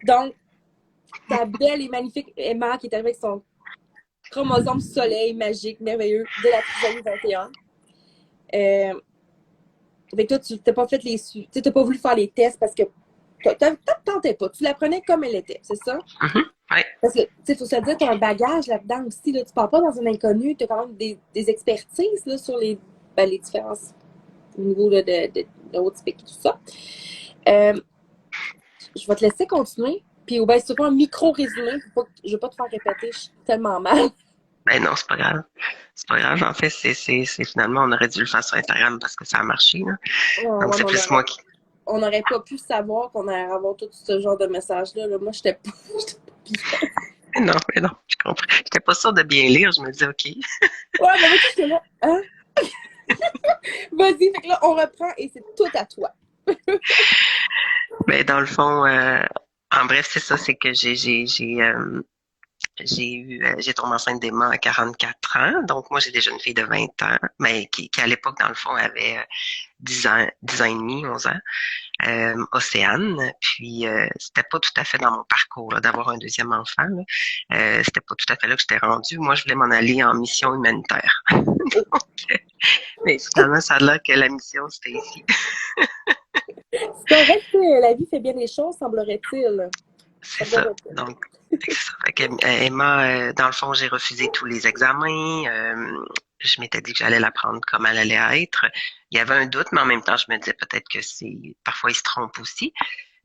Donc, ta belle et magnifique Emma qui est arrivée avec son chromosome soleil magique, merveilleux, de la trisomie 21. Avec toi, tu t'as pas fait tu t'as pas voulu faire les tests parce que tentais pas. Tu la prenais comme elle était, c'est ça? Ouais. Parce que, tu sais, faut se dire, t'as un bagage là-dedans aussi, là. Tu pars pas dans un inconnu, t'as quand même des expertises, là, sur les différences au niveau là, de haut-typique et tout ça. Euh, je vais te laisser continuer. Puis, ben, c'est pas un micro-résumé. Je vais pas te faire répéter, je suis tellement mal. Ben non, c'est pas grave. C'est pas grave. En fait, c'est finalement, on aurait dû le faire sur Instagram parce que ça a marché, là. Ouais, Donc, ouais, c'est mais plus moi qui. on n'aurait pas pu savoir qu'on allait avoir tout ce genre de messages-là. Là. Moi, j'étais pas, j'étais pas bien. Mais non, je comprends. J'étais pas sûre de bien lire. Je me dis, OK. Ouais, mais moi, j'étais là. Hein? Vas-y, fait que là, on reprend et c'est tout à toi. Ben, dans le fond, en bref, c'est ça, c'est que j'ai tombé enceinte d'Emma à 44 ans. Donc, moi, j'ai déjà une fille de 20 ans, mais qui à l'époque, dans le fond, avait 10 ans et demi, 11 ans, Océane. Puis, c'était pas tout à fait dans mon parcours, là, d'avoir un deuxième enfant, là. C'était pas tout à fait là que j'étais rendue. Moi, je voulais m'en aller en mission humanitaire. Mais finalement, ça a l'air que la mission, c'était ici. C'est correct que la vie fait bien les choses, semblerait-il. C'est ça. Semblerait-il. Donc, c'est ça. Fait que, Emma, dans le fond, j'ai refusé tous les examens. Je m'étais dit que j'allais la prendre comme elle allait être. Il y avait un doute, mais en même temps, je me disais peut-être que parfois il se trompe aussi.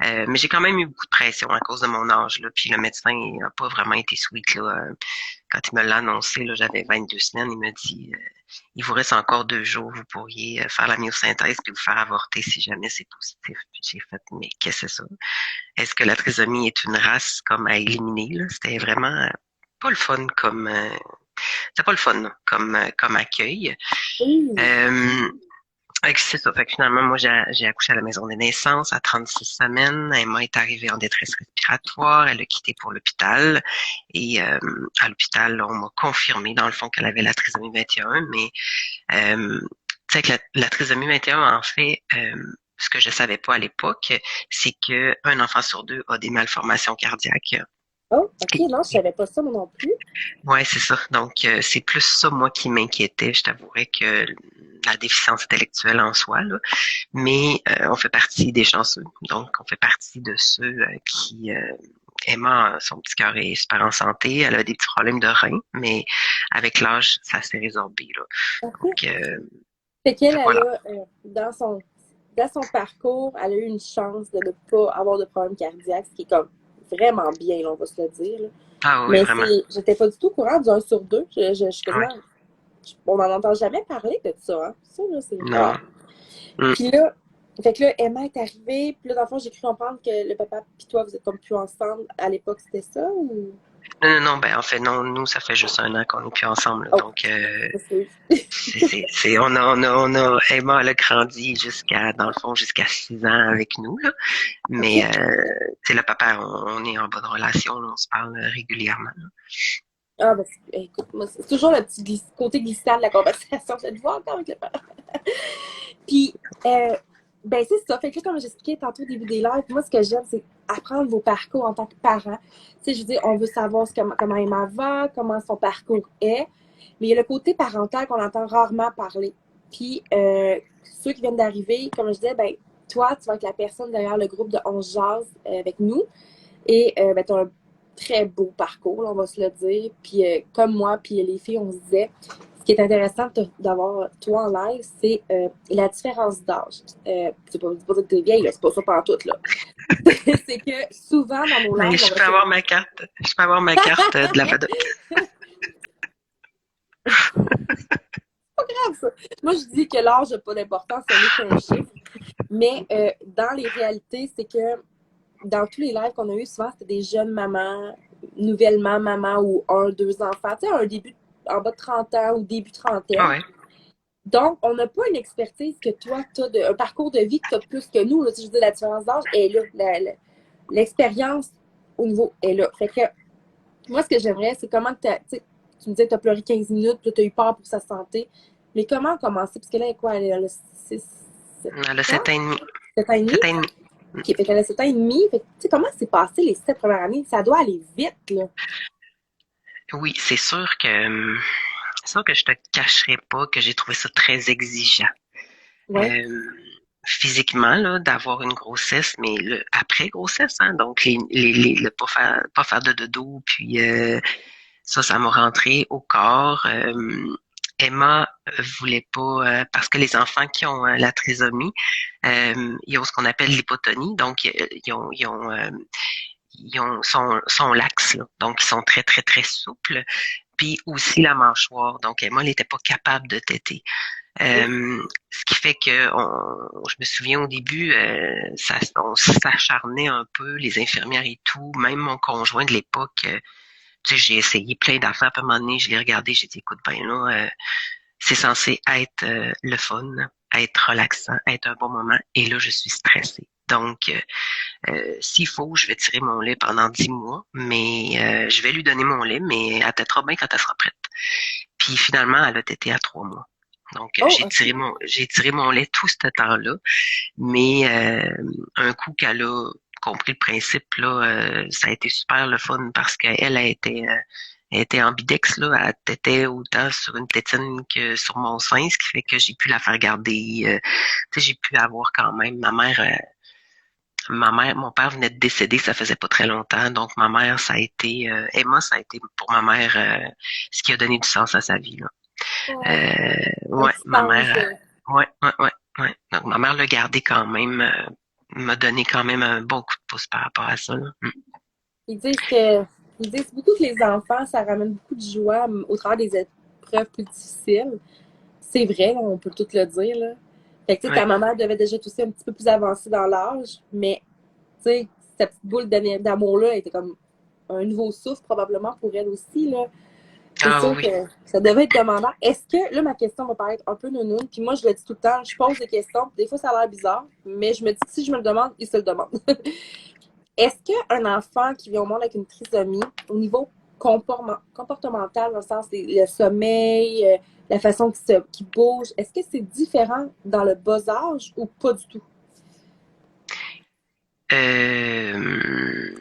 Mais j'ai quand même eu beaucoup de pression à cause de mon âge, là. Puis le médecin n'a pas vraiment été sweet, là. Quand il me l'a annoncé, là, j'avais 22 semaines, il m'a dit, il vous reste encore 2 jours, vous pourriez faire la myosynthèse puis vous faire avorter si jamais c'est positif. Puis j'ai fait, mais qu'est-ce que c'est ça? Est-ce que la trisomie est une race comme à éliminer, là? C'était vraiment pas le fun c'est pas le fun là, comme accueil. Oui. Euh, fait que c'est ça. Fait que finalement, moi, j'ai accouché à la maison des naissances à 36 semaines. Emma est arrivée en détresse respiratoire. Elle a quitté pour l'hôpital. Et à l'hôpital, on m'a confirmé, dans le fond, qu'elle avait la trisomie 21. Mais tu sais que la trisomie 21, en fait, ce que je savais pas à l'époque, c'est que un enfant sur deux a des malformations cardiaques. Oh, OK, Et, non, je savais pas ça, moi non plus. ouais, c'est ça. Donc, c'est plus ça, moi, qui m'inquiétait. Je t'avouerais que la déficience intellectuelle en soi, là. Mais on fait partie des chanceux. Donc, on fait partie de ceux qui... Emma, son petit cœur est super en santé. Elle a des petits problèmes de reins, mais avec l'âge, ça s'est résorbé, là. OK. Donc, Fait qu'elle, elle voilà. a, dans son parcours, elle a eu une chance de ne pas avoir de problème cardiaque, ce qui est comme vraiment bien, là, on va se le dire. Là. Ah oui, Mais vraiment. j'étais pas du tout au courant du 1 sur 2. Je suis Ouais. quasiment, on n'en entend jamais parler de ça, hein. Ça, là, c'est Non. rare. Mm. Puis là, fait que là, Emma est arrivée, puis là, dans le fond, j'ai cru comprendre que le papa puis toi, vous êtes comme plus ensemble. À l'époque, c'était ça ou? Non, non, non, ben en fait, non, nous, ça fait juste 1 an qu'on n'est plus ensemble. Là. Oh, Donc, excuse. Emma, elle a grandi dans le fond, jusqu'à 6 ans avec nous, là. Mais, OK. tu sais, le papa, on est en bonne relation, là, on se parle régulièrement. Là. Ah, ben, écoute, moi, c'est toujours le petit côté glissant de la conversation. Je vais te voir encore avec le papa. Puis, ben, c'est ça. Fait que là, comme j'expliquais tantôt au début des lives, moi, ce que j'aime, c'est apprendre vos parcours en tant que parent. Tu sais, je veux dire, on veut savoir comment Emma va, comment son parcours est. Mais il y a le côté parental qu'on entend rarement parler. Puis, ceux qui viennent d'arriver, comme je disais, ben, toi, tu vas être la personne derrière le groupe de 11 jazz avec nous. Et ben, tu as un très beau parcours, là, on va se le dire. Puis, comme moi, puis les filles, on se disait, ce qui est intéressant d'avoir toi en live, c'est la différence d'âge. C'est pas dire que t'es vieille, là, c'est pas ça pantoute, là. C'est que souvent, dans nos Mais lives, on je va peux se avoir ma carte. Je peux avoir ma carte de la FADOC. grave, ça. Moi, je dis que l'âge n'a pas d'importance, ce n'est qu'un chiffre. Mais dans les réalités, c'est que dans tous les lives qu'on a eu, souvent, c'était des jeunes mamans, nouvellement mamans ou un, deux enfants. Tu sais, un début en bas de 30 ans ou début Ah trentaine. ouais. Donc, on n'a pas une expertise que toi, tu as, un parcours de vie que tu as plus que nous. Là, si je dis la différence d'âge est là. L'expérience au niveau est là. Fait que moi, ce que j'aimerais, c'est comment tu me disais que tu as pleuré 15 minutes, puis tu as eu peur pour sa santé. Mais comment commencer? Parce que là, elle est quoi? Elle a 6, 7 Elle a ans? 7 ans et demi. 7 ans et demi? 7 ans et demi. OK, fait qu'elle a 7 ans et demi. Fait que, tu sais, comment s'est passé les 7 premières années? Ça doit aller vite, là. Oui, c'est sûr que je te cacherai pas que j'ai trouvé ça très exigeant. Ouais. Euh, Physiquement, là, d'avoir une grossesse, mais le après grossesse, hein, donc le pas faire de dodo, puis ça m'a rentré au corps. Emma voulait pas, parce que les enfants qui ont la trisomie, ils ont ce qu'on appelle l'hypotonie, donc sont laxes, là. Donc ils sont très très très souples, puis aussi la mâchoire. Donc Emma, elle n'était pas capable de téter. Ce qui fait que je me souviens au début, on s'acharnait un peu, les infirmières et tout, même mon conjoint de l'époque, tu sais, j'ai essayé plein d'affaires, puis à un moment donné, je l'ai regardé, j'ai dit, écoute, ben là, c'est censé être le fun, être relaxant, être un bon moment, et là, je suis stressée. Donc, s'il faut, je vais tirer mon lait pendant 10 mois, mais je vais lui donner mon lait, mais elle têtera bien quand elle sera prête. Puis finalement, elle a tété à 3 mois. Donc, Oh, OK. j'ai tiré mon lait tout ce temps-là, mais un coup qu'elle a compris le principe, là, ça a été super le fun parce qu'elle elle était ambidex, là, elle tétait autant sur une tétine que sur mon sein, ce qui fait que j'ai pu la faire garder. Tu sais, j'ai pu avoir quand même mon père venait de décéder, ça faisait pas très longtemps, donc ma mère, ça a été, Emma, ça a été pour ma mère ce qui a donné du sens à sa vie, là. Oh, un Ouais, petit ma ange. mère, ouais. Donc ma mère l'a gardé quand même, m'a donné quand même un bon coup de pouce par rapport à ça, là. Mm. Ils disent que, ils disent beaucoup que les enfants, ça ramène beaucoup de joie au travers des épreuves plus difficiles. C'est vrai, là, on peut tout le dire, là. Fait que, tu sais, ta Ouais, maman devait déjà être aussi un petit peu plus avancée dans l'âge, mais, tu sais, cette petite boule d'amour-là était comme un nouveau souffle probablement pour elle aussi, là. C'est ah sûr que oui, ça devait être demandant. Est-ce que, là, ma question va paraître un peu nounoune, puis moi, je le dis tout le temps, je pose des questions, puis des fois, ça a l'air bizarre, mais je me dis que si je me le demande, il se le demande. Est-ce qu'un enfant qui vient au monde avec une trisomie, au niveau comportemental, dans le sens le sommeil, la façon qu'il bouge, est-ce que c'est différent dans le bas âge ou pas du tout? euh,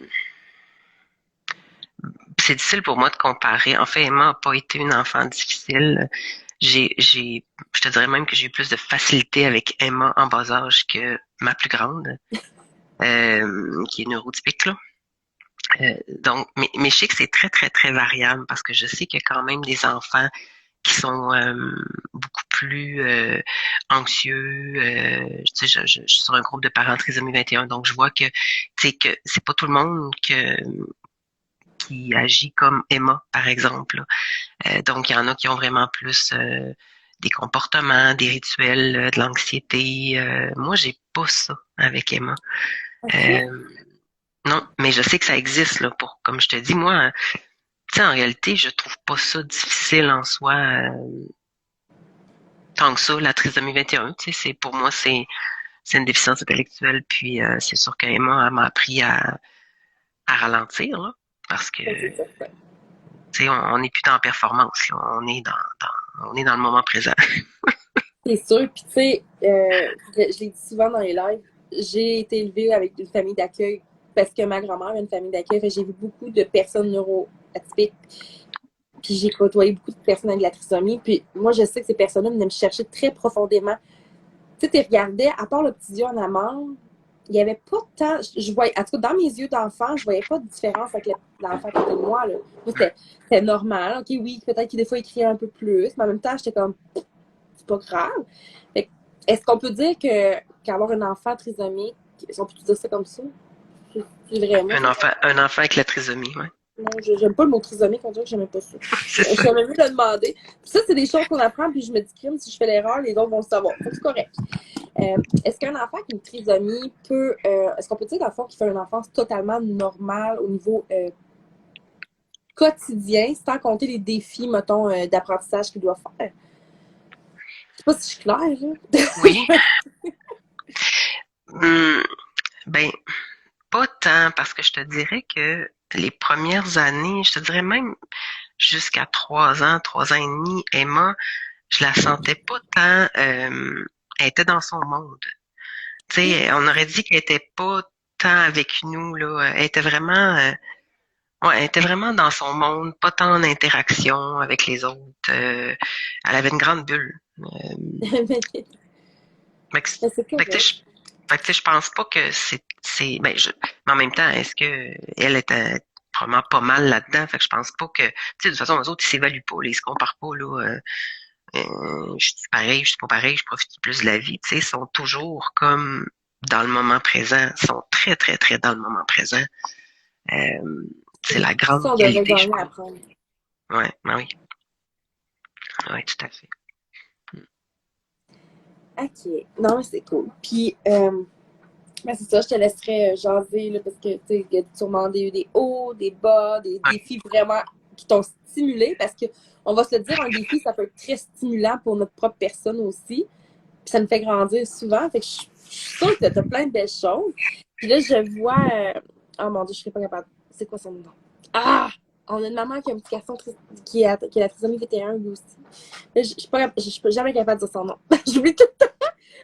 c'est difficile pour moi de comparer. En fait, Emma n'a pas été une enfant difficile. Je te dirais même que j'ai eu plus de facilité avec Emma en bas âge que ma plus grande, qui est neurotypique, là. Donc, mais je sais que c'est très, très, très variable parce que je sais qu'il y a quand même des enfants qui sont beaucoup plus anxieux. Tu sais, je suis sur un groupe de parents trisomie 21, donc je vois que, tu sais, que c'est pas tout le monde qui agit comme Emma, par exemple. Donc, il y en a qui ont vraiment plus des comportements, des rituels, de l'anxiété. Moi, j'ai pas ça avec Emma. OK. Euh, non, mais je sais que ça existe là. Pour, comme je te dis, moi, tu sais, en réalité, je trouve pas ça difficile en soi, tant que ça, la trisomie 21. Tu sais, c'est pour moi, c'est une déficience intellectuelle. Puis c'est sûr qu'Emma elle m'a appris à ralentir là, parce que Ben, c'est ça. tu sais, on n'est plus dans la performance, là. On est dans le moment présent. C'est sûr. Puis, tu sais, je l'ai dit souvent dans les lives, j'ai été élevée avec une famille d'accueil parce que ma grand-mère a une famille d'accueil. J'ai vu beaucoup de personnes neuroatypiques. Puis j'ai côtoyé beaucoup de personnes avec de la trisomie. Puis moi, je sais que ces personnes-là venaient me chercher très profondément. Tu sais, tu regardais, à part le petit yeux en amande, il n'y avait pas tant. Je voyais, en tout cas, dans mes yeux d'enfant, je voyais pas de différence avec l'enfant à côté de moi. Là. Moi, c'était normal. OK, oui, peut-être qu'il des fois, il criait un peu plus, mais en même temps, j'étais comme, c'est pas grave. Fait que, est-ce qu'on peut dire qu'avoir un enfant trisomique, est-ce qu'on peut dire ça comme ça? C'est vrai, moi, Un enfant avec la trisomie, ouais. non, j'aime pas le mot trisomique, on dirait que j'aimais pas ça. C'est ça. J'avais mieux le demander. Puis ça, c'est des choses qu'on apprend, puis je me dis, crime, si je fais l'erreur, les autres vont le savoir. Fait que c'est correct. Est-ce qu'un enfant qui a une trisomie peut. Est-ce qu'on peut dire, dans le fond, qu'il fait une enfance totalement normale au niveau quotidien, sans compter les défis, mettons, d'apprentissage qu'il doit faire? Je sais pas si je suis claire, Oui. là. Hum, ben, pas tant, parce que je te dirais que les premières années, je te dirais même jusqu'à 3 ans, 3 ans et demi, Emma, je la sentais pas tant, elle était dans son monde. Tu sais, on aurait dit qu'elle était pas tant avec nous, là. Elle était vraiment, ouais, elle était vraiment dans son monde, pas tant en interaction avec les autres. Elle avait une grande bulle. Mais Fait que, c'est fait que, tu sais, correct. je pense pas que ben, mais en même temps, est-ce que elle était probablement pas mal là-dedans? Fait que je pense pas que, tu sais, de toute façon, les autres, ils s'évaluent pas, là, ils se comparent pas, là. Je suis pareil, je suis pas pareil, je profite plus de la vie, tu sais, ils sont toujours comme dans le moment présent, ils sont très, très, très dans le moment présent. Euh, c'est la grande Ça, on devrait qualité, je gagner à pense. apprendre. Ouais, ben oui, ouais, tout à fait. OK. Non, mais c'est cool. Puis, ben c'est ça, je te laisserai jaser, là, parce que, tu sais, il y a sûrement des hauts, des bas, des Ouais, défis vraiment qui t'ont stimulé, parce que, on va se le dire, un défi, ça peut être très stimulant pour notre propre personne aussi. Puis ça me fait grandir souvent. Fait que je suis sûre que t'as plein de belles choses. Puis là, je vois. Oh mon Dieu, je serais pas capable. C'est quoi son nom? Ah! On a une maman qui a un petit garçon qui a la trisomie 21, lui aussi. Là, je suis pas jamais capable de dire son nom. J'oublie tout le temps.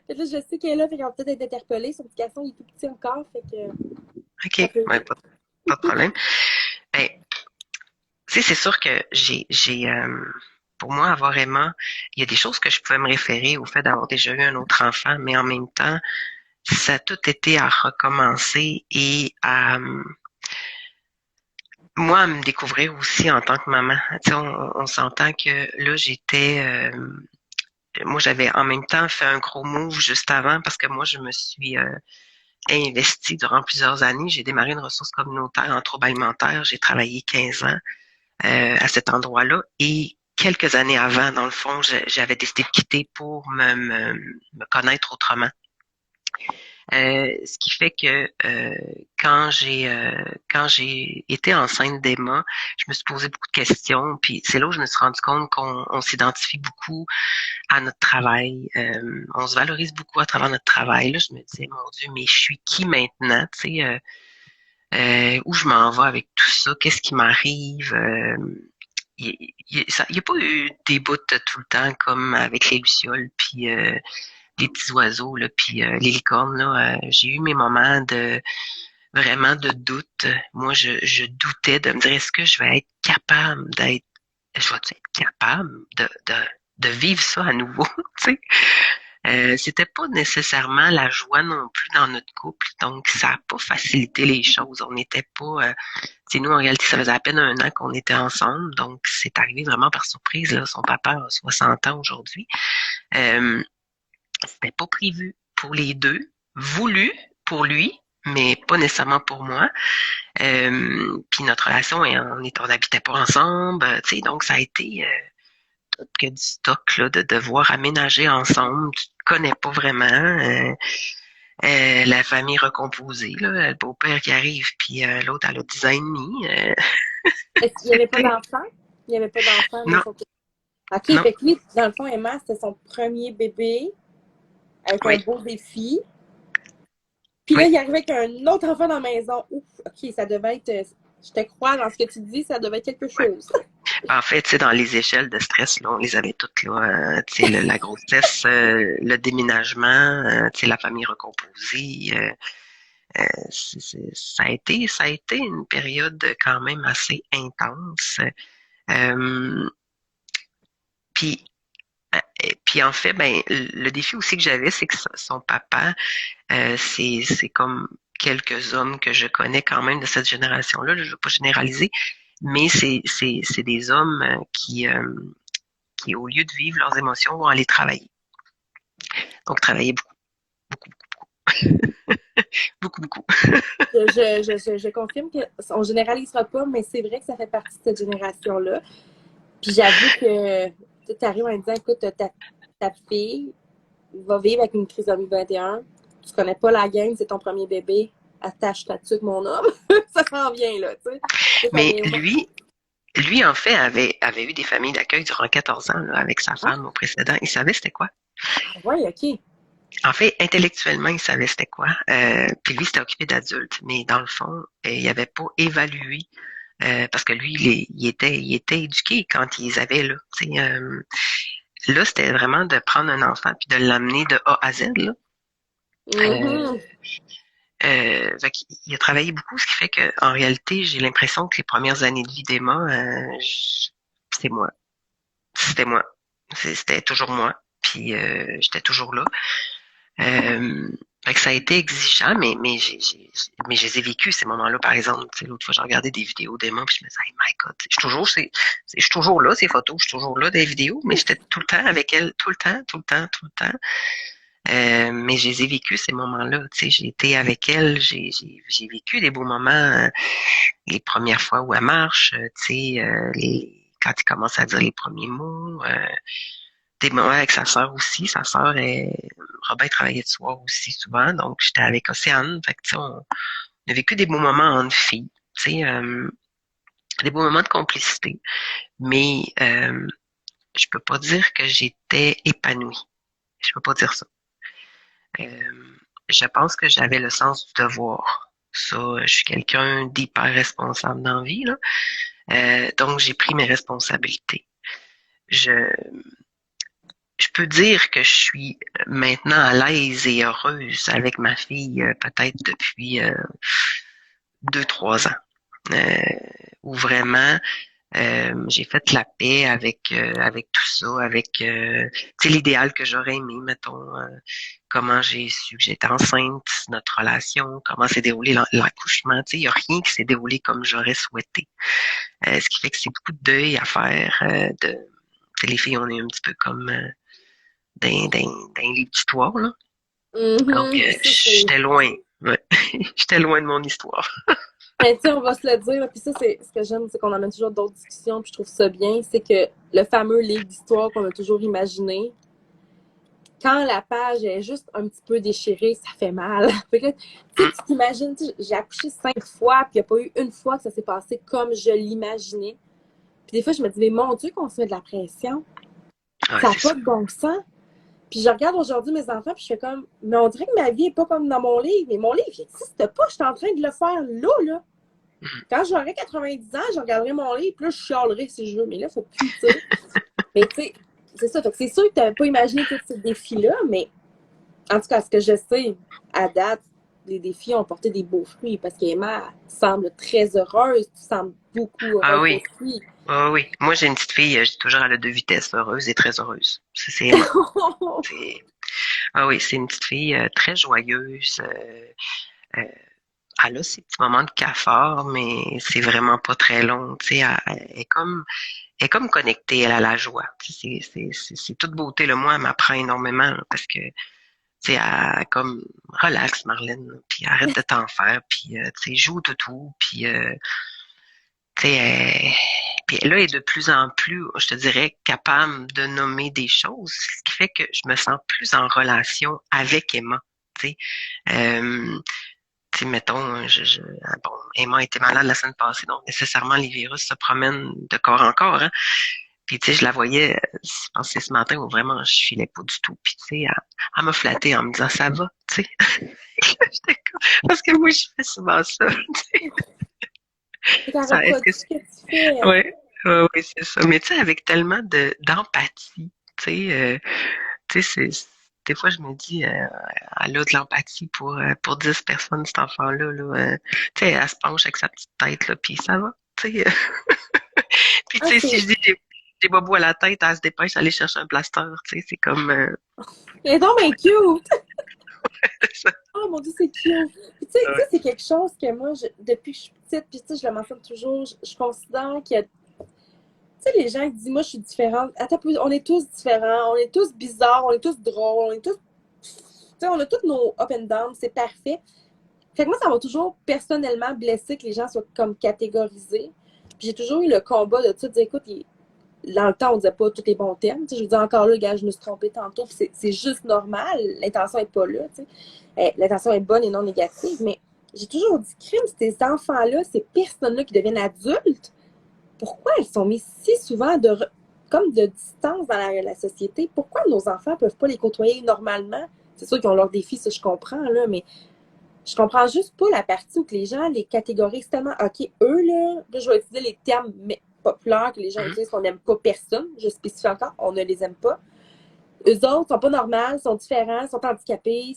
Fait que là, je sais qu'elle est là, fait qu'elle va peut-être être interpellée. Son petit garçon, il est tout petit encore, fait que ça ok, peut ouais, aider. pas de problème. Ben, tu sais, c'est sûr que pour moi, avoir Emma, il y a des choses que je pouvais me référer au fait d'avoir déjà eu un autre enfant, mais en même temps, ça a tout été à recommencer et moi, à me découvrir aussi en tant que maman. Tu sais, on s'entend que là, moi, j'avais en même temps fait un gros move juste avant parce que moi, je me suis investie durant plusieurs années. J'ai démarré une ressource communautaire en troubles alimentaires. J'ai travaillé 15 ans à cet endroit-là. Et quelques années avant, dans le fond, j'avais décidé de quitter pour me connaître autrement. Ce qui fait que quand j'ai été enceinte d'Emma, je me suis posé beaucoup de questions. Puis c'est là où je me suis rendu compte qu'on s'identifie beaucoup à notre travail. On se valorise beaucoup à travers notre travail. Là, je me disais, mon Dieu, mais je suis qui maintenant? Tu sais, où je m'en vais avec tout ça? Qu'est-ce qui m'arrive? Il y a pas eu des bouts de tout le temps comme avec les lucioles puis les petits oiseaux là puis les licornes là. J'ai eu mes moments de vraiment de doute. Moi, je doutais de me dire est-ce que je vais être capable je vais être capable de vivre ça à nouveau, tu sais. C'était pas nécessairement la joie non plus dans notre couple, donc ça a pas facilité les choses. On n'était pas, nous en réalité, ça faisait à peine un an qu'on était ensemble, donc c'est arrivé vraiment par surprise. Là, son papa a 60 ans aujourd'hui. Euh, C'était pas prévu pour les deux, voulu pour lui, mais pas nécessairement pour moi. Puis notre relation, on n'habitait pas ensemble, tu sais, donc ça a été tout que du stock là, de devoir aménager ensemble. Tu te connais pas vraiment. La famille recomposée, là, le beau-père qui arrive, puis l'autre, elle a 10 ans et demi. Est-ce qu'il n'y avait pas d'enfant? Il n'y avait pas d'enfant de Non, son côté. OK, non, fait que lui, dans le fond, Emma, c'était son premier bébé avec un oui, beau défi. Puis là, oui. il arrivait avec un autre enfant dans la maison. Ouf, OK, ça devait être. Je te crois dans ce que tu dis, ça devait être quelque Ouais. chose. En fait, tu sais, dans les échelles de stress, là, on les avait toutes là. Tu sais, la grossesse, le déménagement, tu sais, la famille recomposée. Ça a été une période quand même assez intense. Euh, puis, puis en fait, ben, le défi aussi que j'avais, c'est que son papa, c'est comme quelques hommes que je connais quand même de cette génération-là. Là, je ne veux pas généraliser, mais c'est des hommes qui, au lieu de vivre leurs émotions, vont aller travailler. Donc, travailler beaucoup, beaucoup, beaucoup. Je confirme qu'on ne généralisera pas, mais c'est vrai que ça fait partie de cette génération-là. Puis j'avoue que tu arrives en disant, écoute, ta fille va vivre avec une trisomie 21. Tu connais pas la gang, c'est ton premier bébé. Attache-toi dessus avec mon homme. Ça s'en vient, là, tu sais. Ça Mais vient vraiment. lui, en fait, avait eu des familles d'accueil durant 14 ans là, avec sa Ah, femme au précédent. Il savait c'était quoi. ouais, OK. En fait, intellectuellement, il savait c'était quoi. Puis lui, s'était occupé d'adultes, mais dans le fond, il avait pas évalué parce que lui, il était éduqué quand ils avaient là. Là, c'était vraiment de prendre un enfant puis de l'amener de A à Z là. Euh, Mhm. fait qu'il a travaillé beaucoup, ce qui fait que en réalité, j'ai l'impression que les premières années de vie d'Emma, c'était moi. C'était moi. C'était toujours moi. Puis j'étais toujours là. Euh, fait que ça a été exigeant, mais je les ai vécus, ces moments-là, par exemple. Tu sais, l'autre fois, j'ai regardé des vidéos d'Emma, puis je me disais, hey, my God, je suis toujours là, ces photos, je suis toujours là, des vidéos, mais j'étais tout le temps avec elle, tout le temps, tout le temps, tout le temps. Mais je les ai vécus, ces moments-là. Tu sais, j'ai été avec elle, j'ai vécu des beaux moments, les premières fois où elle marche, tu sais, quand il commence à dire les premiers mots, des moments avec sa sœur aussi. Sa sœur, Robin travaillait de soir aussi souvent, donc j'étais avec Océane. Fait que, tu sais, on a vécu des beaux moments en filles, tu sais, des beaux moments de complicité. Mais je peux pas dire que j'étais épanouie. Je peux pas dire ça. Euh, je pense que j'avais le sens du devoir. Ça, je suis quelqu'un d'hyper responsable dans la vie, là. Donc, j'ai pris mes responsabilités. Je, je peux dire que je suis maintenant à l'aise et heureuse avec ma fille, peut-être depuis 2, 3 ans, euh, où vraiment j'ai fait la paix avec tout ça, avec l'idéal que j'aurais aimé, mettons, comment j'ai su que j'étais enceinte, notre relation, comment s'est déroulé l'accouchement. Il n'y a rien qui s'est déroulé comme j'aurais souhaité. Ce qui fait que c'est beaucoup de deuil à faire. Les filles, on est un petit peu comme d'un livre d'histoire, là. Donc, Mhm. Puis ça, c'est. j'étais loin. Ouais. J'étais loin de mon histoire. Ben, tu sais, on va se le dire, là, puis ça, c'est ce que j'aime, c'est qu'on amène toujours d'autres discussions, puis je trouve ça bien, c'est que le fameux livre d'histoire qu'on a toujours imaginé, quand la page est juste un petit peu déchirée, ça fait mal. Fait que, tu sais, Mm. tu t'imagines, j'ai accouché 5 fois, puis il n'y a pas eu une fois que ça s'est passé comme je l'imaginais. Puis des fois, je me dis, mais mon Dieu, qu'on se met de la pression. Ouais, Ça n'a c'est pas ça. de bon sens. Puis je regarde aujourd'hui mes enfants, puis je fais comme, mais on dirait que ma vie n'est pas comme dans mon livre. Mais mon livre, il n'existe pas. Je suis en train de le faire là, là. Mm. Quand j'aurai 90 ans, je regarderai mon livre, puis là, je chialerai si je veux. Mais là, il ne faut plus, tu sais. Mais tu sais, c'est ça. Fait que c'est sûr que tu n'avais pas imaginé tous ces défis-là, mais en tout cas, ce que je sais, à date, les défis ont porté des beaux fruits parce qu'Emma semble très heureuse. Tu sembles beaucoup Ah heureuse oui. aussi. Ah oui. Moi, j'ai une petite fille, je dis toujours, elle a 2 vitesses, heureuse et très heureuse. Ça, c'est Emma. C'est- Ah oui, c'est une petite fille très joyeuse. Euh, Elle a ses petits moments de cafard, mais c'est vraiment pas très long. Tu sais, elle est comme connectée, elle a la joie. Tu sais, c'est toute beauté. Le moi, elle m'apprend énormément là, parce que tu sais, comme relax, Marlène, puis arrête de t'en faire, puis tu sais, joue tout, puis tu sais, puis là, elle est de plus en plus, je te dirais, capable de nommer des choses, ce qui fait que je me sens plus en relation avec Emma. Tu sais, euh, tu sais, mettons, bon, Emma était malade la semaine passée, donc nécessairement les virus se promènent de corps en corps, hein. Puis tu sais, je la voyais, je pense que c'est ce matin où vraiment je filais pas du tout. Puis tu sais, elle m'a flatté en me disant ça va, tu sais. J'étais parce que moi je fais souvent ça. Tu as Ça, est-ce que reproduit ce que tu fais. ouais, ouais, ouais, c'est ça. Mais tu sais, avec tellement de d'empathie, tu sais, des fois je me dis, elle a de l'empathie pour 10 personnes, cet enfant-là, là. Tu sais, elle se penche avec sa petite tête, là, puis ça va, tu sais. Puis Ah, tu sais, si c'est. je dis j'ai bobos à la tête, elle se dépêche d'aller chercher un plaster, tu sais, c'est comme Elle est donc bien cute! ça. Oh mon Dieu, c'est cute! Puis, tu sais, ça, c'est quelque chose que moi, depuis que je suis petite, puis tu sais, je le mentionne toujours, je considère qu'il y a. Tu sais, les gens qui disent, moi, je suis différente. Attends, on est tous différents, on est tous bizarres, on est tous drôles, on est tous. Tu sais, on a tous nos up and down, c'est parfait. Fait que moi, ça m'a toujours personnellement blessé que les gens soient comme catégorisés. Puis j'ai toujours eu le combat de tout dire, écoute, dans le temps, on disait pas tous les bons termes. Tu sais, je veux dire, encore là, gars, je me suis trompée tantôt, puis c'est juste normal. L'intention est pas là. Tu sais. L'intention est bonne et non négative, mais j'ai toujours dit, crime, ces enfants-là, ces personnes-là qui deviennent adultes, pourquoi elles sont mises si souvent comme de distance dans la société? Pourquoi nos enfants ne peuvent pas les côtoyer normalement? C'est sûr qu'ils ont leurs défis, ça je comprends, là, mais je comprends juste pas la partie où que les gens les catégorisent tellement. OK, eux, là, je vais utiliser les termes populaires que les gens Mhm. utilisent, on n'aime pas personne. Je spécifie encore, on ne les aime pas. Eux autres sont pas normaux, sont différents, sont handicapés,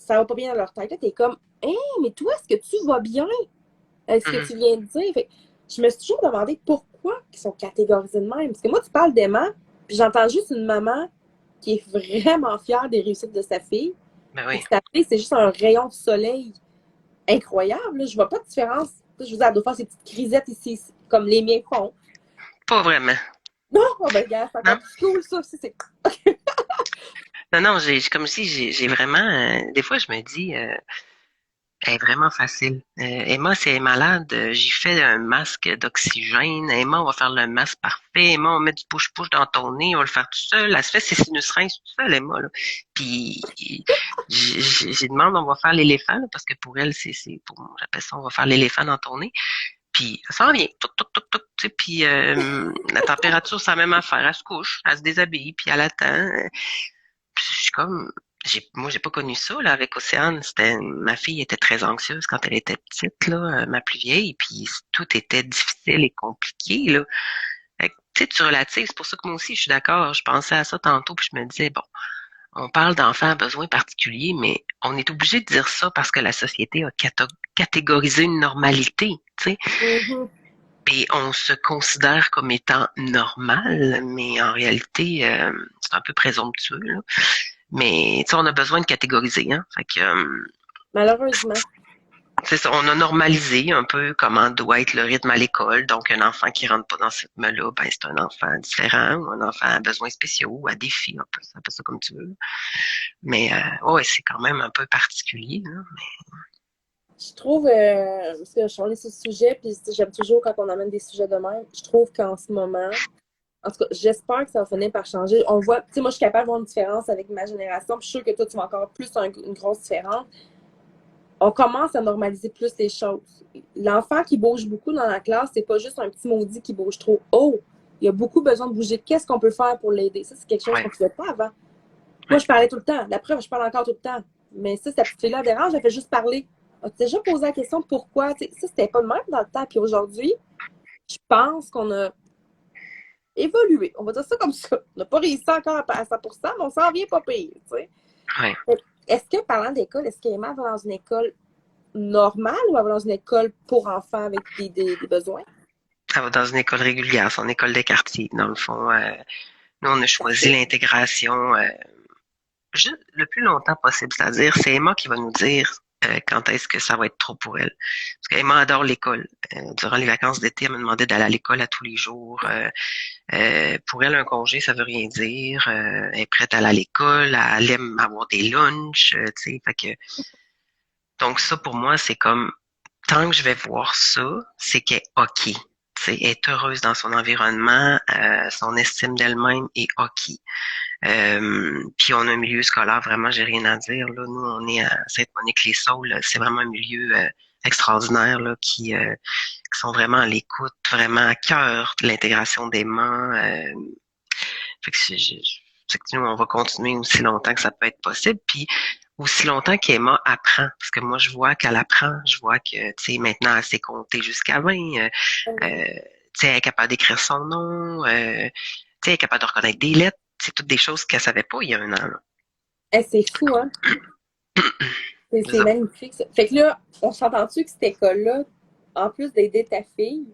ça va pas bien dans leur tête. Là, t'es comme, hé, mais toi, est-ce que tu vas bien? Ce que Mhm. tu viens de dire? Fait que je me suis toujours demandé pourquoi ils sont catégorisés de même. Parce que moi, tu parles d'aimant, puis j'entends juste une maman qui est vraiment fière des réussites de sa fille, Ben puis oui, que sa fille, c'est juste un rayon de soleil incroyable. Là. Je vois pas de différence. Je vous dis, elle doit faire ces petites crisettes ici, comme les miens font. pas vraiment. Non, oh ben, gars, c'est encore Non, plus cool, ça. C'est... non, non, comme si j'ai vraiment, des fois je me dis, elle est vraiment facile. Emma, si elle est malade, j'y fais un masque d'oxygène. Emma, on va faire le masque parfait. Emma, on met du push-push dans ton nez, on va le faire tout seul. Elle se fait ses sinus rinces tout seul, Emma, là. Puis, j'ai demandé, on va faire l'éléphant, là, parce que pour elle, j'appelle ça, on va faire l'éléphant dans ton nez. Puis, ça s'en vient, toc, toc, toc, toc, tu sais, puis la température, c'est la même affaire. Elle se couche, elle se déshabille, puis elle attend. Puis je suis comme, moi, j'ai pas connu ça, là, avec Océane. Ma fille était très anxieuse quand elle était petite, là, ma plus vieille, puis tout était difficile et compliqué, là. Fait que, tu sais, tu relatives, c'est pour ça que moi aussi, je suis d'accord. Je pensais à ça tantôt, puis je me disais, bon, on parle d'enfants à besoins particuliers, mais on est obligé de dire ça parce que la société a catégorisé une normalité, tu sais. Mhm. Et on se considère comme étant normal, mais en réalité, c'est un peu présomptueux, là. Mais tu sais, on a besoin de catégoriser, hein. Fait que Malheureusement. c'est ça, on a normalisé un peu comment doit être le rythme à l'école. Donc, un enfant qui rentre pas dans ce rythme-là, ben c'est un enfant différent ou un enfant à besoins spéciaux ou à défi, un peu ça comme tu veux. Mais ouais, c'est quand même un peu particulier, là. Je trouve, parce que on est sur ce sujet, puis j'aime toujours quand on amène des sujets de même, je trouve qu'en ce moment, en tout cas, j'espère que ça va finir par changer. On voit, tu sais, moi, je suis capable de voir une différence avec ma génération, puis je suis sûre que toi, tu vois encore plus une grosse différence. On commence à normaliser plus les choses. L'enfant qui bouge beaucoup dans la classe, c'est pas juste un petit maudit qui bouge trop. Oh, il y a beaucoup besoin de bouger. Qu'est-ce qu'on peut faire pour l'aider? Ça, c'est quelque chose Ouais, qu'on ne faisait pas avant. Moi, ouais. je parlais tout le temps. La preuve, je parle encore tout le temps. Mais ça, cette petite fille-là dérange, elle fait juste parler. As-tu déjà posé la question pourquoi? T'sais, ça, c'était pas le même dans le temps. Puis aujourd'hui, je pense qu'on a évolué. On va dire ça comme ça. On n'a pas réussi encore à 100%, mais on s'en vient pas pire. T'sais. Ouais. Est-ce que, parlant d'école, est-ce qu'Emma va dans une école normale ou elle va dans une école pour enfants avec des besoins? Elle va dans une école régulière, son école de quartier. Dans le fond, nous, on a choisi Parfait. l'intégration juste le plus longtemps possible. C'est-à-dire, c'est Emma qui va nous dire quand est-ce que ça va être trop pour elle. Parce qu'Emma adore l'école. Durant les vacances d'été, elle me demandait d'aller à l'école à tous les jours. Pour elle, un congé, ça veut rien dire. Elle est prête à aller à l'école, elle aime avoir des lunchs, tu sais. Fait que, donc ça, pour moi, c'est comme, tant que je vais voir ça, c'est qu'elle est OK. Tu sais, elle est heureuse dans son environnement, son estime d'elle-même est OK. Puis on a un milieu scolaire, vraiment, j'ai rien à dire. Là, nous, on est à Sainte-Monique-les-Saules. C'est vraiment un milieu extraordinaire là, qui sont vraiment à l'écoute, vraiment à cœur de l'intégration des mains. Fait que c'est que nous, on va continuer aussi longtemps que ça peut être possible. Puis aussi longtemps qu'Emma apprend. Parce que moi, je vois qu'elle apprend. Je vois que, tu sais, maintenant, elle sait compter jusqu'à 20. Tu sais, elle est capable d'écrire son nom. Tu sais, elle est capable de reconnaître des lettres. C'est toutes des choses qu'elle savait pas il y a un an. Là. Eh, c'est fou, hein? C'est C'est ça. magnifique, ça. Fait que là, on s'entend-tu que cette école-là, en plus d'aider ta fille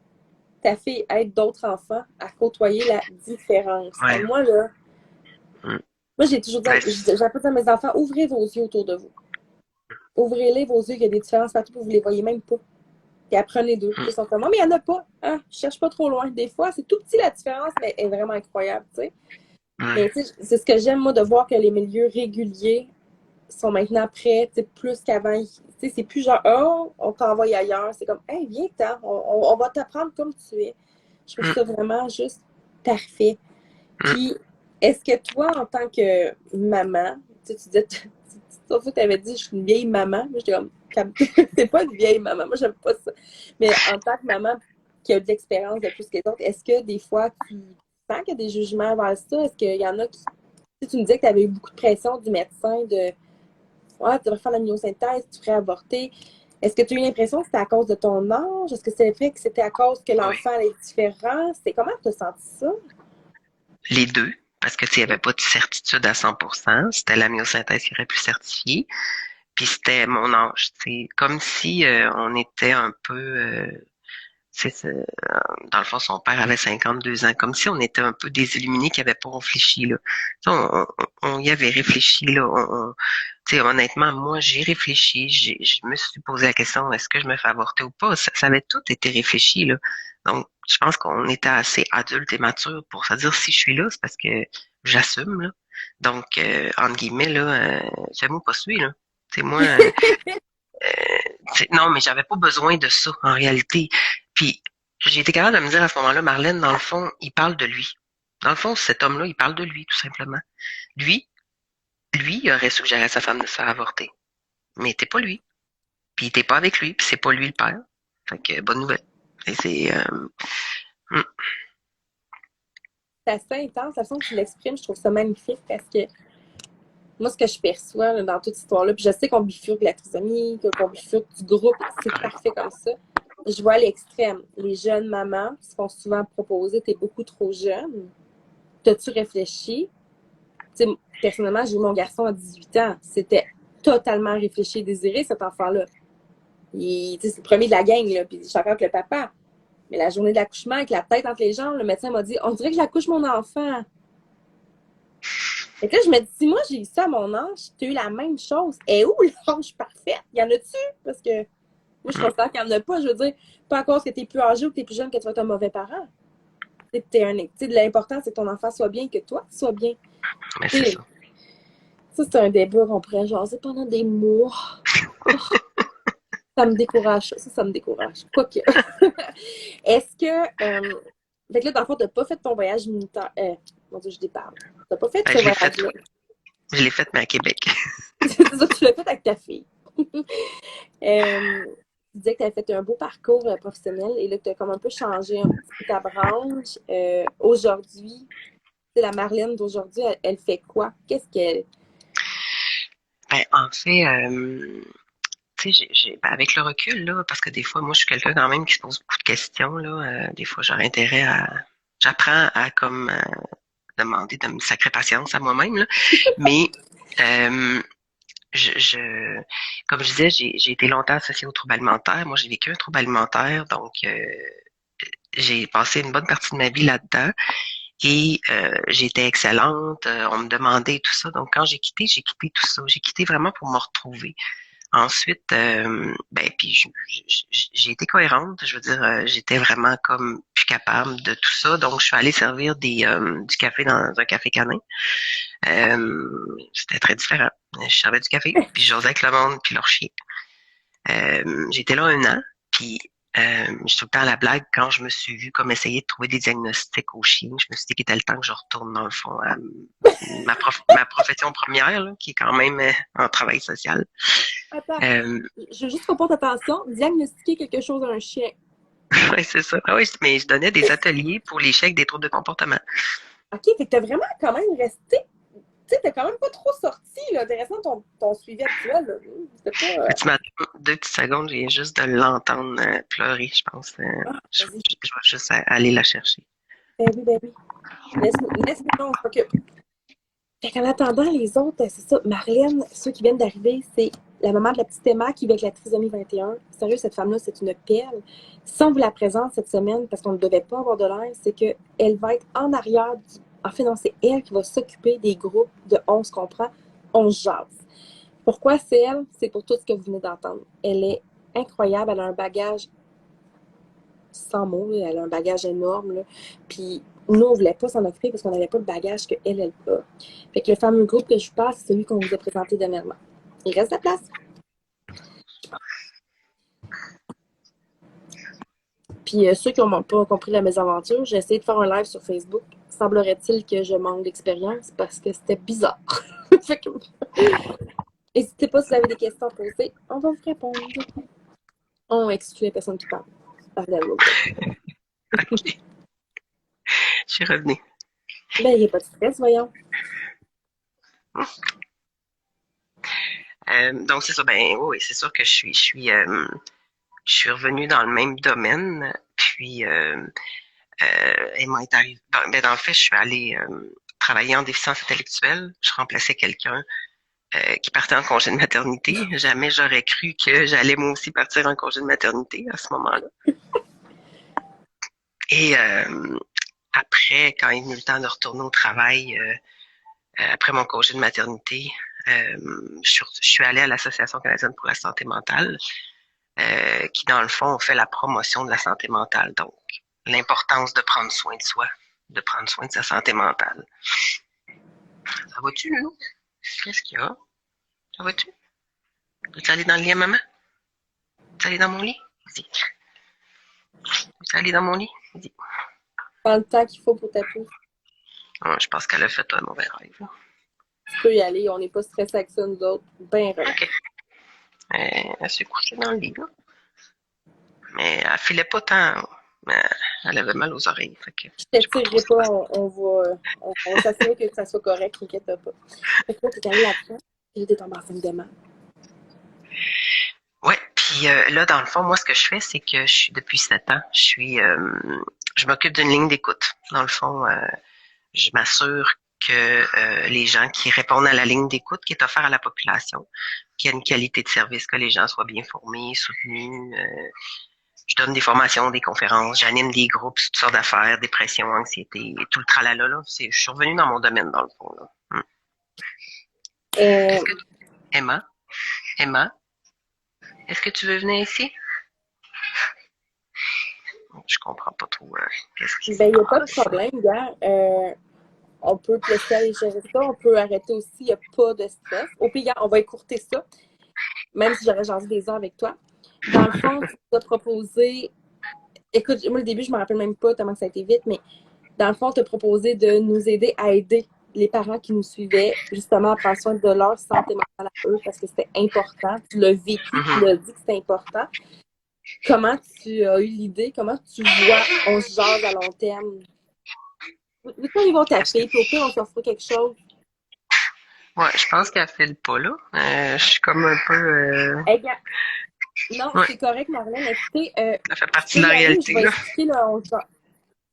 aide d'autres enfants à côtoyer la différence. Ouais. Moi, là, Mm. moi, j'ai toujours dit, Ben, j'appelle à mes enfants, ouvrez vos yeux autour de vous. Ouvrez-les vos yeux, il y a des différences partout, vous ne les voyez même pas. Puis apprenez d'eux. mm, Ils sont comme, non, mais il n'y en a pas. Hein? Je cherche pas trop loin. Des fois, c'est tout petit la différence, mais elle est vraiment incroyable, tu sais. ouais, Mais tu sais, c'est ce que j'aime, moi, de voir que les milieux réguliers sont maintenant prêts, tu sais, plus qu'avant. Tu sais, c'est plus genre, oh, on t'envoie ailleurs. C'est comme, hey, viens-t'en, on va t'apprendre comme tu es. Je trouve mm, ça vraiment juste parfait. mm. Puis, est-ce que toi, en tant que maman, tu disais, tu avais dit, je suis une vieille maman. Moi, j'étais comme, c'est pas une vieille maman. Moi, j'aime pas ça. Mais en tant que maman qui a de l'expérience de plus que d'autres, est-ce que des fois, tu sens qu'il y a des jugements vers ça? Est-ce qu'il y en a qui. Tu me disais que tu avais eu beaucoup de pression du médecin de ouais, tu devrais faire la myosynthèse, tu ferais avorter. Est-ce que tu as eu l'impression que c'était à cause de ton âge? Est-ce que c'est vrai que c'était à cause que Oui. l'enfant est différent? C'est comment tu as senti ça? Les deux. Parce que, tu sais, il n'y avait pas de certitude à 100%. C'était la myosynthèse qui aurait pu certifier. Puis c'était mon âge, tu sais, comme si on était un peu, dans le fond, son père avait 52 ans, comme si on était un peu des illuminés qui n'avaient pas réfléchi, là. Tu sais, on y avait réfléchi, là. Tu sais, honnêtement, moi, j'ai réfléchi, je me suis posé la question, est-ce que je me fais avorter ou pas? Ça avait tout été réfléchi, là. Donc, je pense qu'on était assez adultes et matures pour se dire, si je suis là, c'est parce que j'assume, là. Donc, entre guillemets, là, fais-moi pas suivre, là. Tu sais, moi, non, mais j'avais pas besoin de ça, en réalité. Puis, j'ai été capable de me dire à ce moment-là, Marlène, dans le fond, il parle de lui. Dans le fond, cet homme-là, il parle de lui, tout simplement. Lui, lui, il aurait suggéré à sa femme de se faire avorter. Mais t'es pas lui. Puis t'es pas avec lui, puis c'est pas lui le père. Fait que, bonne nouvelle. Et c'est, hum, C'est assez intense, la façon que tu l'exprimes, je trouve ça magnifique parce que moi, ce que je perçois là, dans toute cette histoire-là, puis je sais qu'on bifurque la trisomie, qu'on bifurque du groupe, c'est parfait comme ça. Je vois l'extrême. Les jeunes mamans se font souvent proposer, t'es beaucoup trop jeune. T'as-tu réfléchi? Tu sais, personnellement, j'ai eu mon garçon à 18 ans. C'était totalement réfléchi et désiré, cet enfant-là. C'est le premier de la gang, là, puis je suis encore avec le papa. Mais la journée de l'accouchement, avec la tête entre les jambes, le médecin m'a dit, on dirait que j'accouche mon enfant. Et là, je me dis, si moi j'ai eu ça à mon âge, tu as eu la même chose. Et où l'âge parfait? Y en a-tu? Parce que moi, je considère qu'il n'y en a pas. Je veux dire, pas à cause que tu es plus âgé ou que tu es plus jeune que tu vas être un mauvais parent. L'important, c'est que ton enfant soit bien, que toi, tu sois bien. mais c'est T'sais, ça. ça, c'est un débat qu'on pourrait jaser pendant des mois. Oh, ça me décourage. Ça me décourage. Quoique. Est-ce que. Fait que là, dans le fond, tu n'as pas fait ton voyage militaire. Mon Dieu, je déparle. Tu n'as pas fait Ben, ce voyage-là. je l'ai fait, mais à Québec. C'est ça, tu l'as fait avec ta fille. Tu disais que tu avais fait un beau parcours professionnel et là, tu as comme un peu changé un petit peu ta branche. Aujourd'hui, la Marlène d'aujourd'hui, elle fait quoi? Qu'est-ce qu'elle. Ben, en fait, tu sais, ben, avec le recul, là, parce que des fois, moi, je suis quelqu'un quand même qui se pose beaucoup de questions, là. Des fois, j'aurais intérêt j'apprends à comme demander de me sacrer patience à moi-même, là. Mais euh, je, comme je disais, j'ai été longtemps associée aux troubles alimentaires. Moi, j'ai vécu un trouble alimentaire, donc j'ai passé une bonne partie de ma vie là-dedans. Et j'étais excellente, on me demandait tout ça. Donc, quand j'ai quitté tout ça. J'ai quitté vraiment pour me retrouver. Ensuite, ben puis j'ai été cohérente. Je veux dire, j'étais vraiment comme plus capable de tout ça. Donc, je suis allée servir du café dans un café canin. C'était très différent. Je servais du café, puis je jasais avec le monde, puis leur chien. J'étais là 1 an, puis j'ai tout le temps la blague quand je me suis vue comme essayer de trouver des diagnostics aux chiens. Je me suis dit qu'il était le temps que je retourne dans le fond à ma profession première, là, qui est quand même en travail social. Attends, Euh, je veux juste qu'on porte attention. Diagnostiquer quelque chose à un chien. ouais, c'est ça. Ah oui, mais je donnais des ateliers pour les chiens avec des troubles de comportement. OK, fait que t'as vraiment quand même resté. Tu sais, t'es quand même pas trop sorti, là. T'es resté dans ton suivi actuel, là. C'était pas. Tu m'attends 2 petites secondes, je viens juste de l'entendre pleurer, je pense. Ah, vas-y. Je vais juste aller la chercher. Ben oui, ben oui. Laisse-moi, on s'occupe. Fait qu'en attendant, les autres, c'est ça. Marlène, ceux qui viennent d'arriver, c'est la maman de la petite Emma qui vit avec la trisomie 21. Sérieux, cette femme-là, c'est une perle. Si on vous la présente cette semaine, parce qu'on ne devait pas avoir de l'air, c'est qu'elle va être en arrière. En fait, non, c'est elle qui va s'occuper des groupes de 11 qu'on prend. On jase. Pourquoi c'est elle? C'est pour tout ce que vous venez d'entendre. Elle est incroyable. Elle a un bagage sans mots. Là. Elle a un bagage énorme. Là. Puis nous, on ne voulait pas s'en occuper parce qu'on n'avait pas le bagage qu'elle a. Fait que le fameux groupe que je vous parle, c'est celui qu'on vous a présenté dernièrement. Il reste de la place. Puis ceux qui n'ont pas compris la mésaventure, j'ai essayé de faire un live sur Facebook. Semblerait-il que je manque d'expérience parce que c'était bizarre. Fait que, n'hésitez pas si vous avez des questions à poser. On va vous répondre. On exclut les personnes qui parlent. OK, je suis revenue. Ben, il n'y a pas de stress, voyons. Donc c'est ça, ben oui, c'est sûr que je suis revenue dans le même domaine, puis Emma est arrivée. Ben, dans le fait, je suis allée travailler en déficience intellectuelle. Je remplaçais quelqu'un qui partait en congé de maternité. Jamais j'aurais cru que j'allais moi aussi partir en congé de maternité à ce moment-là. Et après, quand il est venu le temps de retourner au travail, après mon congé de maternité, je suis allée à l'Association canadienne pour la santé mentale, qui, dans le fond, fait la promotion de la santé mentale. Donc, l'importance de prendre soin de soi, de prendre soin de sa santé mentale. Ça va-tu, Lou? Qu'est-ce qu'il y a? Ça va-tu? Veux-tu aller dans le lit à maman? Veux-tu aller dans mon lit? Vas-y. Veux-tu aller dans mon lit? Vas-y. Prends le temps qu'il faut pour ta pousse. Je pense qu'elle a fait un mauvais rêve. Là. Tu peux y aller, on n'est pas stressés avec ça, nous autres. Ben relax. OK. Elle s'est couchée dans le lit, là. Mais elle filait pas tant. Mais elle avait mal aux oreilles. Fait que Je je sais pas trop t'étirerai ce qui pas, va. on va s'assurer que ça soit correct, t'inquiète pas. Fait que là, t'es allé là-dedans, et t'es tombée enceinte de mal. Ouais, puis là, dans le fond, moi, ce que je fais, c'est que je suis depuis 7 ans, je m'occupe d'une ligne d'écoute. Dans le fond, je m'assure que les gens qui répondent à la ligne d'écoute qui est offerte à la population, qu'il y ait une qualité de service, que les gens soient bien formés, soutenus. Je donne des formations, des conférences, j'anime des groupes sur toutes sortes d'affaires, dépression, anxiété, tout le tralala, là. Je suis revenue dans mon domaine, dans le fond, là. Euh, Est-ce que, Emma, Emma, est-ce que tu veux venir ici? Je comprends pas trop qu'est-ce qui se ben, il n'y a pas de passe. problème, gars. On peut te laisser aller gérer ça, on peut arrêter aussi, il n'y a pas de stress. Au pire, gars, on va écourter ça, même si j'aurais jasé des heures avec toi. Dans le fond, tu t'as proposé. Écoute, moi, le début, je me rappelle même pas tellement que ça a été vite, mais dans le fond, tu as proposé de nous aider à aider les parents qui nous suivaient, justement, à prendre soin de leur santé mentale à eux, parce que c'était important. Tu l'as vécu, tu l'as dit que c'était important. Comment tu as eu l'idée? Comment tu vois on se jase à long terme? Vu qu'on ils vont taper, puis au pire, on s'offre quelque chose. Ouais, je pense qu'elle file pas là. Je suis comme un peu. Hey, gars, non, Ouais, c'est correct, Marlène. Écoutez, ça fait tu partie peux de la y aller, je réalité vais là. expliquer le 11.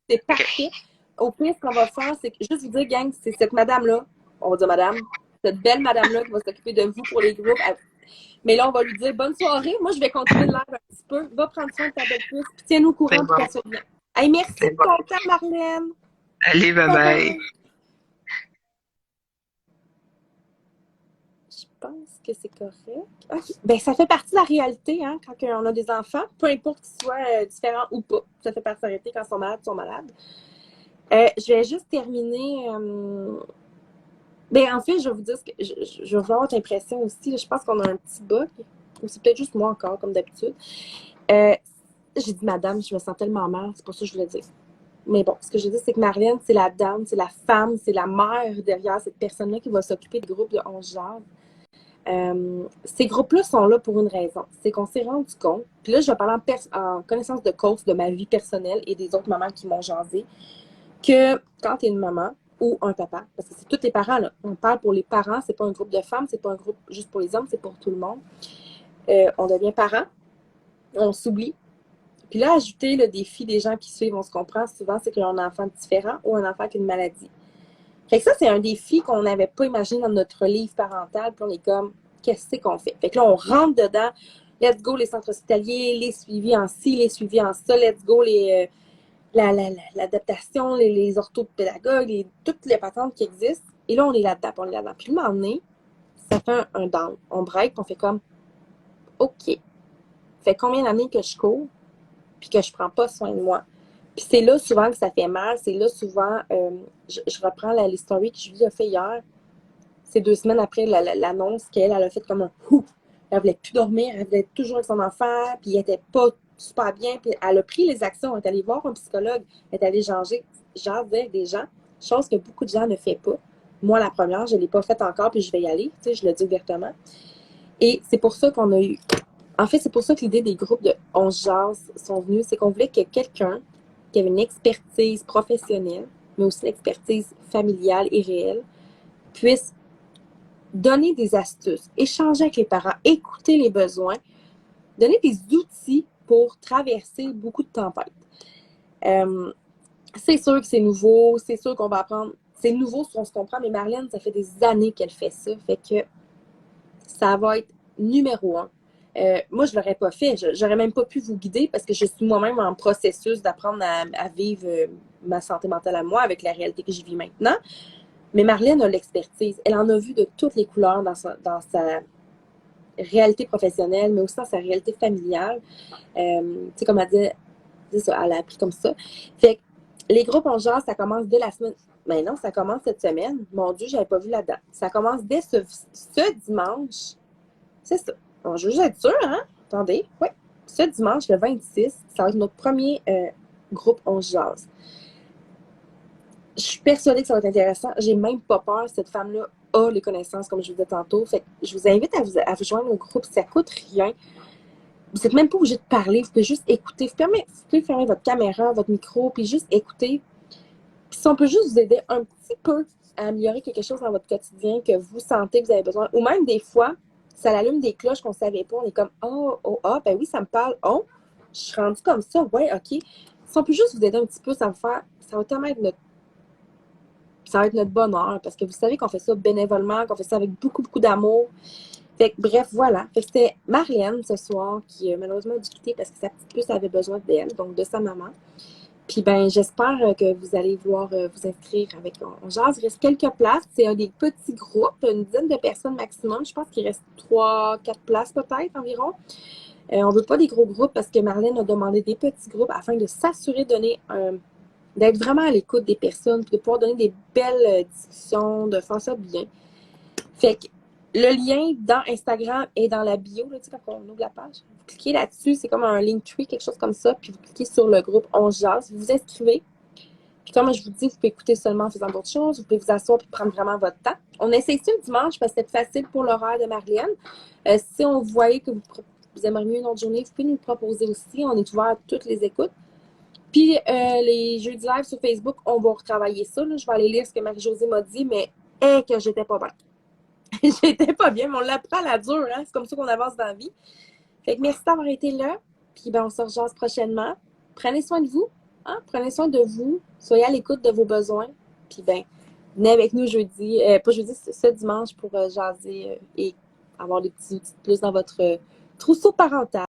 C'est Ok. parfait. Au pire, ce qu'on va faire, c'est que juste vous dire, gang, c'est cette madame-là, on va dire madame, cette belle madame-là qui va s'occuper de vous pour les groupes. Mais là, on va lui dire bonne soirée. Moi, je vais continuer de l'air un petit peu. Va prendre soin de ta belle puce, puis tiens-nous au C'est courant pour bon. qu'elle soit bien. Hey, merci C'est de bon. ton temps, Marlène. Allez, bye Bye bye. bye. Je pense que c'est correct. Okay. Ben, ça fait partie de la réalité, hein, quand on a des enfants, peu importe qu'ils soient différents ou pas. Ça fait partie de la réalité quand ils sont malades, ils sont malades. Je vais juste terminer. Ben, en fait, je vais vous dire ce que je vais avoir votre impression aussi. Là, je pense qu'on a un petit bug. Ou c'est peut-être juste moi encore, comme d'habitude. J'ai dit madame, je me sens tellement mal, c'est pour ça que je voulais dire. Mais bon, ce que je dis, c'est que Marlène, c'est la dame, c'est la femme, c'est la mère derrière cette personne-là qui va s'occuper du groupe de 11 genres. Ces groupes-là sont là pour une raison. C'est qu'on s'est rendu compte, puis là, je vais parler en connaissance de cause de ma vie personnelle et des autres mamans qui m'ont jasé, que quand tu es une maman ou un papa, parce que c'est tous les parents, là, on parle pour les parents, c'est pas un groupe de femmes, c'est pas un groupe juste pour les hommes, c'est pour tout le monde. On devient parent, on s'oublie. Puis là, ajouter le défi des gens qui suivent, on se comprend souvent, c'est qu'ils ont un enfant différent ou un enfant qui a une maladie. Fait que ça, c'est un défi qu'on n'avait pas imaginé dans notre livre parental. Puis on est comme, qu'est-ce qu'on fait? Fait que là, on rentre dedans. Let's go, les centres hospitaliers, les suivis en ci, les suivis en ça. Let's go, l'adaptation, les orthopédagogues, toutes les patentes qui existent. Et là, on est là-dedans, on est là-dedans. Puis, le moment donné, ça fait un down. On break, on fait comme, OK. Fait combien d'années que je cours, puis que je prends pas soin de moi? Puis c'est là souvent que ça fait mal. C'est là souvent, je reprends les stories que Julie a fait hier. C'est 2 semaines après l'annonce qu'elle a fait comme un ouf. Elle voulait plus dormir, elle voulait être toujours avec son enfant, puis elle était pas super bien. Puis elle a pris les actions, elle est allée voir un psychologue, elle est allée jaser avec des gens, chose que beaucoup de gens ne font pas. Moi, la première, je ne l'ai pas faite encore, puis je vais y aller, tu sais, je le dis ouvertement. Et c'est pour ça qu'on a eu. En fait, c'est pour ça que l'idée des groupes de 11 jazz sont venus, c'est qu'on voulait que quelqu'un qui avait une expertise professionnelle, mais aussi l'expertise familiale et réelle, puisse donner des astuces, échanger avec les parents, écouter les besoins, donner des outils pour traverser beaucoup de tempêtes. C'est sûr que c'est nouveau, c'est sûr qu'on va apprendre. C'est nouveau si on se comprend, mais Marlène, ça fait des années qu'elle fait ça. Fait que ça va être numéro un. Moi, je ne l'aurais pas fait. J'aurais même pas pu vous guider parce que je suis moi-même en processus d'apprendre à vivre ma santé mentale à moi avec la réalité que je vis maintenant. Mais Marlène a l'expertise. Elle en a vu de toutes les couleurs dans sa réalité professionnelle, mais aussi dans sa réalité familiale. Tu sais, comme elle dit, c'est ça, elle a appris comme ça. Fait que les groupes en genre, ça commence dès la semaine. Mais non, ça commence cette semaine. Mon Dieu, j'avais pas vu la date. Ça commence dès ce dimanche. C'est ça. Bon, je veux juste être sûre, hein? Attendez. Oui. Ce dimanche, le 26, ça va être notre premier groupe On Jase. Je suis persuadée que ça va être intéressant. J'ai même pas peur. Cette femme-là a les connaissances, comme je vous disais tantôt. Fait que je vous invite à vous joindre au groupe. Ça coûte rien. Vous n'êtes même pas obligé de parler. Vous pouvez juste écouter. Vous pouvez fermer votre caméra, votre micro, puis juste écouter. Puis si on peut juste vous aider un petit peu à améliorer quelque chose dans votre quotidien que vous sentez que vous avez besoin, ou même des fois, ça allume des cloches qu'on ne savait pas. On est comme, ben oui, ça me parle. Oh, je suis rendue comme ça. Ouais, OK. Si on peut juste vous aider un petit peu, ça va tellement être notre bonheur, parce que vous savez qu'on fait ça bénévolement, qu'on fait ça avec beaucoup, beaucoup d'amour. Fait que, bref, voilà. Fait que c'était Marianne ce soir qui malheureusement a dû quitter parce que sa petite puce avait besoin d'elle, donc de sa maman. Puis ben, j'espère que vous allez vouloir vous inscrire avec On Jase. Il reste quelques places. C'est des petits groupes, une dizaine de personnes maximum. Je pense qu'il reste 3-4 places peut-être environ. On veut pas des gros groupes parce que Marlène a demandé des petits groupes afin de s'assurer d'être vraiment à l'écoute des personnes, puis de pouvoir donner des belles discussions, de faire ça bien. Fait que le lien dans Instagram est dans la bio, là, tu sais, quand on ouvre la page. Vous cliquez là-dessus, c'est comme un Linktree, quelque chose comme ça, puis vous cliquez sur le groupe On Jase, vous vous inscrivez. Puis comme je vous dis, vous pouvez écouter seulement en faisant d'autres choses, vous pouvez vous asseoir et prendre vraiment votre temps. On essaie ça le dimanche parce que c'est facile pour l'horaire de Marlène. Si on voyait que vous aimeriez mieux une autre journée, vous pouvez nous le proposer aussi. On est ouvert à toutes les écoutes. Puis les jeudis live sur Facebook, on va retravailler ça. Là. Je vais aller lire ce que Marie-Josée m'a dit, mais que j'étais pas bien. J'étais pas bien, mais on l'apprend à la dure, hein? C'est comme ça qu'on avance dans la vie. Fait que merci d'avoir été là. Puis ben, on se rejase prochainement. Prenez soin de vous. Hein? Prenez soin de vous. Soyez à l'écoute de vos besoins. Puis ben, venez avec nous jeudi, pas jeudi, ce dimanche pour jaser et avoir des petits outils de plus dans votre trousseau parental.